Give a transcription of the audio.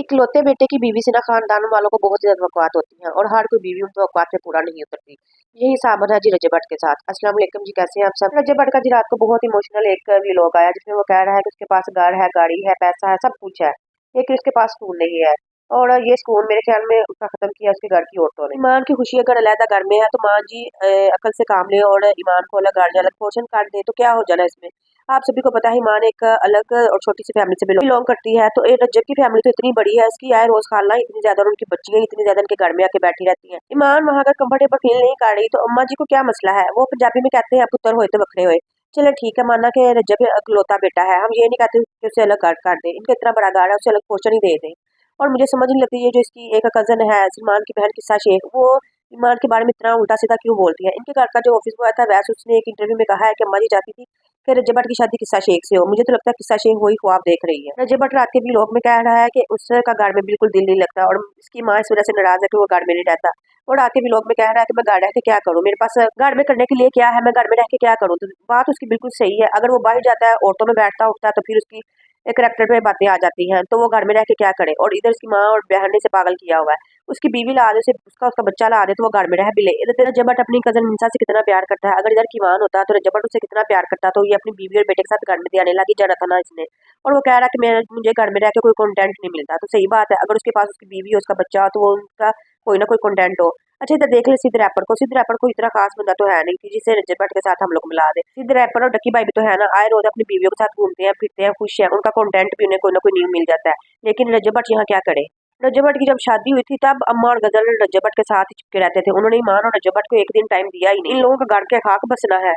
इकलौते बेटे की बीवी से ना खानदान वालों को बहुत ज्यादा वक़्वात होती हैं और हर कोई बीवी उन वक़्वात में पूरा नहीं उतरती। यही हिसाब है जी रजब भट्ट के साथ। अस्सलाम वालेकुम जी, कैसे हैं आप सब? रजब भट्ट का जी रात को बहुत इमोशनल एक व्लॉग आया जिसमें वो कह रहा है कि उसके पास घर है, गाड़ी है, पैसा है, सब कुछ है, लेकिन उसके पास सुकून नहीं है। और ये सुकून मेरे ख्याल में उसका खत्म किया उसके घर की औरतों ने। ईमान की खुशी अगर अलहदा घर में है तो माँ जी अकल से काम ले और ईमान को अलग घर अलग पोर्शन काट दे तो क्या हो जाना इसमें। आप सभी को पता है ईमान एक अलग और छोटी सी फैमिली से बिलोंग करती है, तो रज्जब की फैमिली तो इतनी बड़ी है, इसकी आय रोज खाना इतनी ज्यादा और उनकी बच्चियां इतनी ज्यादा इनके घर में आके बैठी रहती हैं। ईमान वहां अगर कंफर्टेबल फील नहीं कर रही तो अम्मा जी को क्या मसला है, वो पंजाबी में कहते हैं पुत्र होए तो बखरे होए। चलो ठीक है, माना कि रज्जब इकलौता बेटा है, हम ये नहीं कहते कि उसे अलग घर कर दे, इनका इतना बड़ा घर है, उसे अलग पोर्शन ही दे दे। और मुझे समझ नहीं लगती ये जो इसकी एक कजन है सलमान की बहन किस्सा शेख, वो ईमान के बारे में इतना उल्टा सीधा क्यों बोलती है। इनके घर का जो ऑफिस बॉय था वैसे उसने एक इंटरव्यू में कहा है कि अम्मा जी चाहती थी कि रज्जब भट्ट की शादी किस्सा शेख से हो। मुझे तो लगता है किस्सा शेख वही ख्वाब देख रही है। रज्जब भट्ट रात के व्लॉग में कह रहा है कि उसका घर में बिल्कुल दिल नहीं लगता और इसकी माँ इस वजह से नाराज है कि वो घर में नहीं रहता। और रात के व्लॉग में कह रहा है कि मैं घर रह के क्या करूँ, मेरे पास घर में करने के लिए क्या है, मैं घर में रह के क्या करूँ। तो बात उसकी बिल्कुल सही है। अगर वो बाहर जाता है, ऑटो में बैठता उठता है तो फिर उसकी करेक्टर पे बातें आ जाती हैं, तो वो घर में रह के क्या करे। और इधर उसकी माँ और बहन ने इसे पागल किया हुआ है। उसकी बीवी ला दे, उसे उसका बच्चा ला दे तो वो घर में रह भी ले। इधर रज्जब भट्ट अपनी कजन मिंसा से कितना प्यार करता है, अगर इधर कीमान होता तो रज्जब भट्ट उसे कितना प्यार करता, तो ये अपनी बीवी और बेटे के साथ घर में आने लगी जाना था ना इसने। और वो कह रहा है कि मैं मुझे घर में रह के कोई कंटेंट नहीं मिलता, तो सही बात है, अगर उसके पास उसकी बीवी हो उसका बच्चा हो तो वो उनका कोई ना कोई कंटेंट हो। अच्छा इधर देख ले सिद्ध रैपर को, सिद्ध रैपर को इतना खास बंदा तो है नहीं कि जिसे रज्जब भट्ट के साथ हम लोग मिला दे। सिद्ध रैपर और डक्की भाई भी तो है ना, आए रोज अपनी बीवियों के साथ घूमते हैं फिरते हैं, खुश है, उनका कंटेंट भी उन्हें कोई ना कोई न्यू मिल जाता है। लेकिन रज्जब भट्ट यहाँ क्या करे। रज्जब भट्ट की जब शादी हुई थी तब अम्मा और गजल रज्जब भट्ट के साथ ही चिपके रहते थे, उन्होंने ईमान और रज्जब भट्ट को एक दिन टाइम दिया ही नहीं। इन लोगों का घर के खाक बसना है।